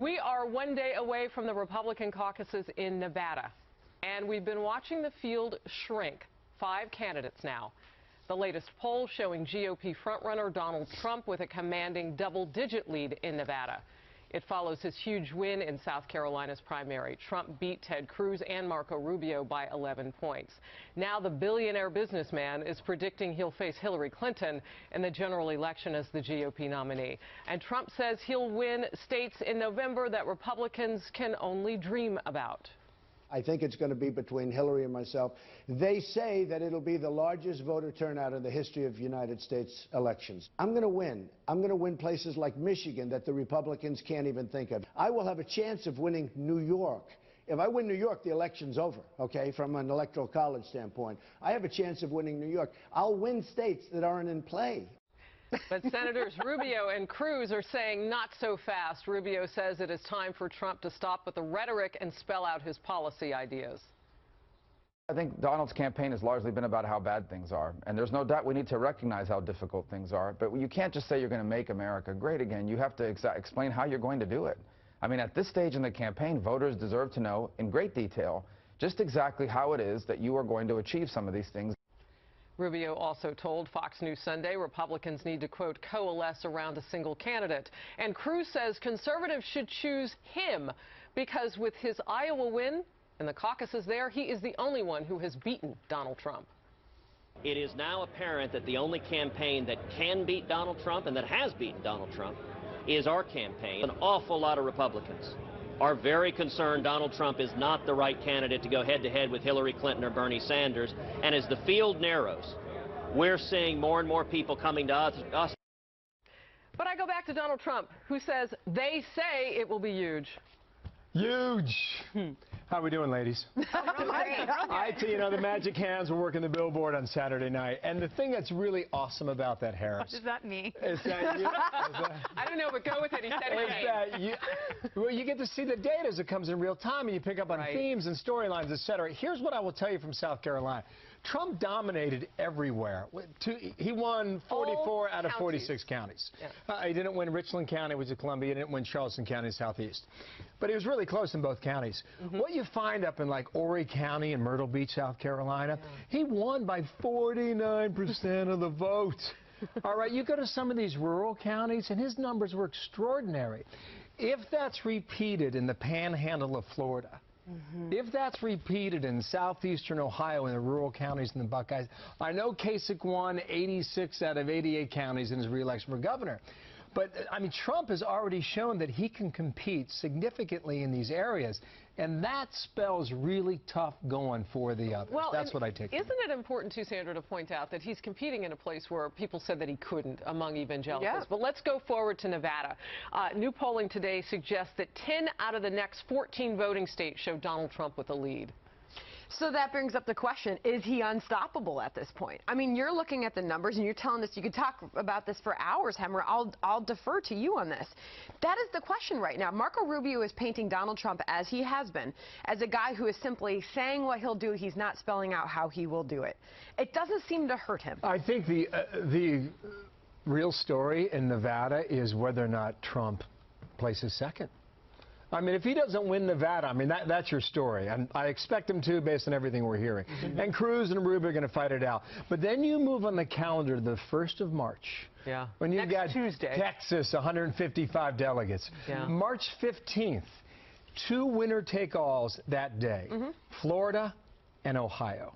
We are one day away from the Republican caucuses in Nevada, and we've been watching the field shrink. 5 candidates now. The latest poll showing GOP frontrunner Donald Trump with a commanding double-digit lead in Nevada. It follows his huge win in South Carolina's primary. Trump beat Ted Cruz and Marco Rubio by 11 points. Now the billionaire businessman is predicting he'll face Hillary Clinton in the general election as the GOP nominee. And Trump says he'll win states in November that Republicans can only dream about. I think it's going to be between Hillary and myself. They say that it'll be the largest voter turnout in the history of United States elections. I'm going to win. I'm going to win places like Michigan that the Republicans can't even think of. I will have a chance of winning New York. If I win New York, the election's over, okay, from an electoral college standpoint. I have a chance of winning New York. I'll win states that aren't in play. But Senators Rubio and Cruz are saying not so fast. Rubio says it is time for Trump to stop with the rhetoric and spell out his policy ideas. I think Donald's campaign has largely been about how bad things are. And there's no doubt we need to recognize how difficult things are. But you can't just say you're going to make America great again. You have to explain how you're going to do it. I mean, at this stage in the campaign, voters deserve to know in great detail just exactly how it is that you are going to achieve some of these things. Rubio also told Fox News Sunday Republicans need to, quote, coalesce around a single candidate. And Cruz says conservatives should choose him because with his Iowa win and the caucuses there, he is the only one who has beaten Donald Trump. It is now apparent that the only campaign that can beat Donald Trump and that has beaten Donald Trump is our campaign. An awful lot of Republicans are very concerned Donald Trump is not the right candidate to go head-to-head with Hillary Clinton or Bernie Sanders. And as the field narrows, we're seeing more and more people coming to us. But I go back to Donald Trump, who says they say it will be huge. Huge. How we doing, ladies? I tell you, the magic hands were working the billboard on Saturday night. And the thing that's really awesome about that, Harris. What does that mean? Is that you, I don't know, but go with it. He said it. Well, you get to see the data as it comes in real time, and you pick up on themes and storylines, etc. Here's what I will tell you from South Carolina. Trump dominated everywhere. He won 44 out of 46 counties. Yeah. He didn't win Richland County, which is Columbia. He didn't win Charleston County, Southeast. But he was really close in both counties. What you find up in like Horry County and Myrtle Beach, South Carolina, he won by 49% of the vote. All right, you go to some of these rural counties, and his numbers were extraordinary. If that's repeated in the panhandle of Florida, if that's repeated in southeastern Ohio in the rural counties and the Buckeyes, I know Kasich won 86 out of 88 counties in his re-election for governor. But, I mean, Trump has already shown that he can compete significantly in these areas, and that spells really tough going for the others. Well, that's what I take from it. Isn't it important, too, Sandra, to point out that he's competing in a place where people said that he couldn't among evangelicals? Yeah. But let's go forward to Nevada. New polling today suggests that 10 out of the next 14 voting states show Donald Trump with a lead. So that brings up the question, is he unstoppable at this point? I mean, you're looking at the numbers and you're telling us, you could talk about this for hours, Hemmer. I'll defer to you on this. That is the question right now. Marco Rubio is painting Donald Trump, as he has been, as a guy who is simply saying what he'll do. He's not spelling out how he will do it. It doesn't seem to hurt him. I think the real story in Nevada is whether or not Trump places second. I mean, if he doesn't win Nevada, I mean, that's your story. And I expect him to, based on everything we're hearing. And Cruz and Rubio are going to fight it out. But then you move on the calendar the 1st of March. Yeah. When you've got Tuesday. Texas, 155 delegates. Yeah. March 15th, 2 winner-take-alls that day. Florida and Ohio.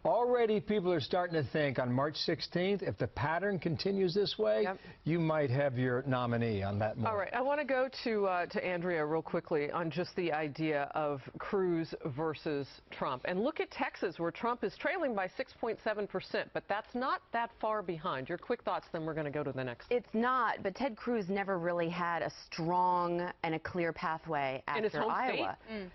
Already people are starting to think on March 16th, if the pattern continues this way, you might have your nominee on that morning. All right, I want to go to Andrea real quickly on just the idea of Cruz versus Trump. And look at Texas, where Trump is trailing by 6.7%, but that's not that far behind. Your quick thoughts, then we're going to go to the next. It's not, but Ted Cruz never really had a strong and a clear pathway after in his home Iowa. State?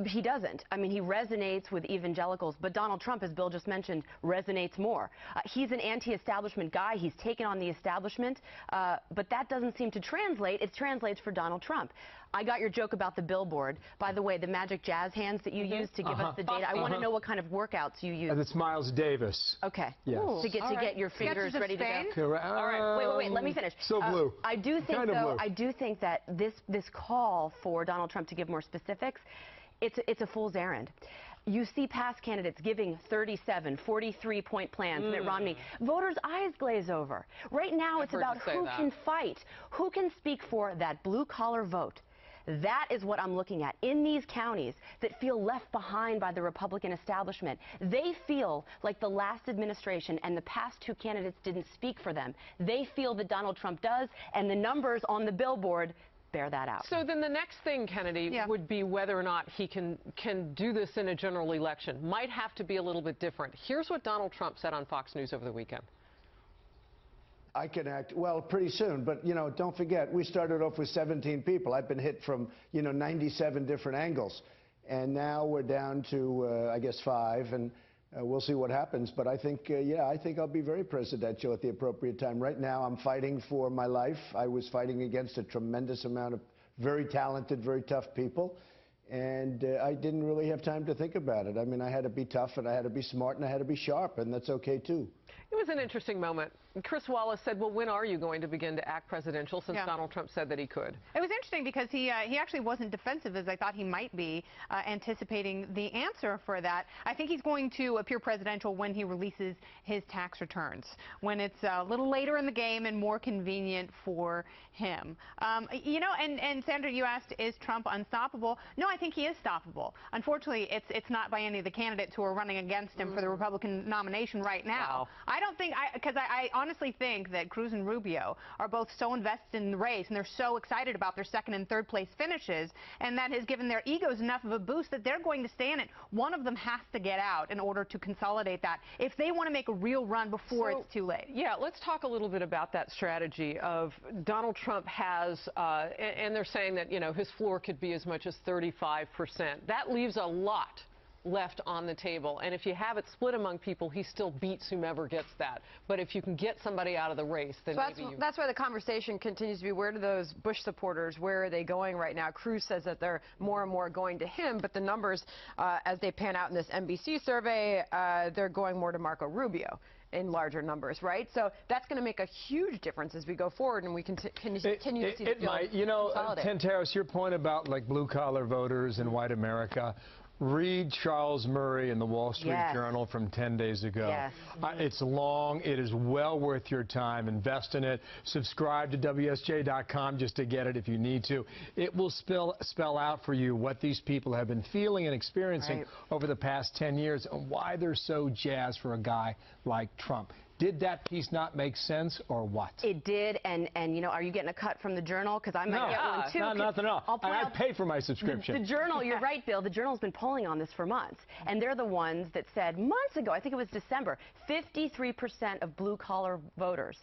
He doesn't. I mean, he resonates with evangelicals, but Donald Trump, as Bill just mentioned, resonates more. He's an anti-establishment guy. He's taken on the establishment, but that doesn't seem to translate. It translates for Donald Trump. I got your joke about the billboard. By the way, the magic jazz hands that you use to give us the data, I want to know what kind of workouts you use. It's Miles Davis. Okay. Yes. To get your fingers ready to go. Correct. All right. Wait. Let me finish. So blue. I do think, kind of though, blue. I do think that this call for Donald Trump to give more specifics, it's a fool's errand. You see past candidates giving 37, 43-point plans. Mitt Romney. Voters' eyes glaze over. Right now, it's about who can fight, who can speak for that blue-collar vote. That is what I'm looking at. In these counties that feel left behind by the Republican establishment, they feel like the last administration and the past two candidates didn't speak for them. They feel that Donald Trump does, and the numbers on the billboard bear that out. So then the next thing, Kennedy, would be whether or not he can do this in a general election. Might have to be a little bit different. Here's what Donald Trump said on Fox News over the weekend. I can act, well, pretty soon, but, you know, don't forget, we started off with 17 people. I've been hit from, 97 different angles. And now we're down to, I guess, 5, and we'll see what happens. But I think, I think I'll be very presidential at the appropriate time. Right now, I'm fighting for my life. I was fighting against a tremendous amount of very talented, very tough people. And I didn't really have time to think about it. I mean, I had to be tough, and I had to be smart, and I had to be sharp, and that's okay, too. It was an interesting moment. Chris Wallace said, well, when are you going to begin to act presidential, since Donald Trump said that he could? It was interesting because he actually wasn't defensive as I thought he might be, anticipating the answer for that. I think he's going to appear presidential when he releases his tax returns, when it's a little later in the game and more convenient for him. And Sandra, you asked, is Trump unstoppable? No, I think he is stoppable. Unfortunately, it's not by any of the candidates who are running against him for the Republican nomination right now. Wow. I don't think, because I honestly think that Cruz and Rubio are both so invested in the race, and they're so excited about their second and third place finishes, and that has given their egos enough of a boost that they're going to stay in it. One of them has to get out in order to consolidate that if they want to make a real run before it's too late. Yeah, let's talk a little bit about that strategy of Donald Trump has, and they're saying that, his floor could be as much as 35%. That leaves a lot left on the table, and if you have it split among people, he still beats whomever gets that. But if you can get somebody out of the race, then that's why the conversation continues to be, where do those Bush supporters, where are they going right now? Cruz says that they're more and more going to him, but the numbers, as they pan out in this NBC survey, they're going more to Marco Rubio in larger numbers, right? So that's going to make a huge difference as we go forward, and we continue to see the field consolidate. Tantaros, your point about like blue-collar voters in white America, read Charles Murray in the Wall Street Journal from 10 days ago. Yes. It's long. It is well worth your time. Invest in it. Subscribe to WSJ.com just to get it if you need to. It will spell out for you what these people have been feeling and experiencing over the past 10 years and why they're so jazzed for a guy like Trump. Did that piece not make sense, or what? It did, and are you getting a cut from the Journal? Because I might get one, too. No, nothing at all. I pay for my subscription. The Journal, you're right, Bill, the Journal's been polling on this for months, and they're the ones that said months ago, I think it was December, 53% of blue-collar voters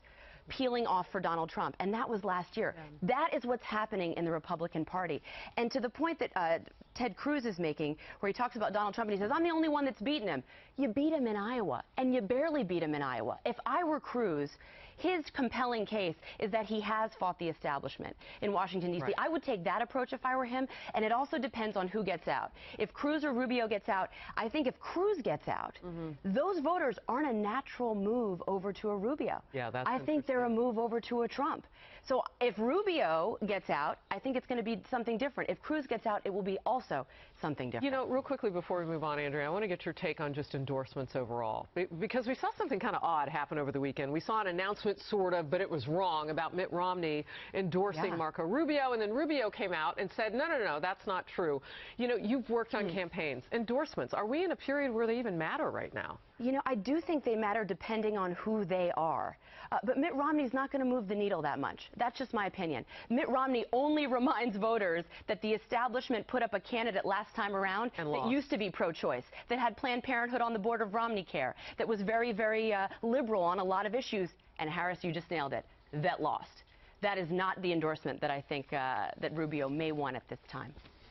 peeling off for Donald Trump, and that was last year. That is what's happening in the Republican Party. And to the point that Ted Cruz is making, where he talks about Donald Trump and he says, I'm the only one that's beaten him. You beat him in Iowa, and you barely beat him in Iowa. If I were Cruz, his compelling case is that he has fought the establishment in Washington, D.C. I would take that approach if I were him, and it also depends on who gets out. If Cruz or Rubio gets out, I think if Cruz gets out, those voters aren't a natural move over to a Rubio. Yeah, that's I think they're a move over to a Trump. So if Rubio gets out, I think it's going to be something different. If Cruz gets out, it will be also something different. Real quickly before we move on, Andrea, I want to get your take on just endorsements overall, because we saw something kind of odd happen over the weekend. We saw an announcement, sort of, but it was wrong, about Mitt Romney endorsing Marco Rubio, and then Rubio came out and said, no, that's not true. You've worked on campaigns. Endorsements, are we in a period where they even matter right now? I do think they matter depending on who they are. But Mitt Romney's not going to move the needle that much. That's just my opinion. Mitt Romney only reminds voters that the establishment put up a candidate last time around that used to be pro-choice, that had Planned Parenthood on the board of Romney Care, that was very, very liberal on a lot of issues. And Harris, you just nailed it, that lost. That is not the endorsement that I think that Rubio may want at this time.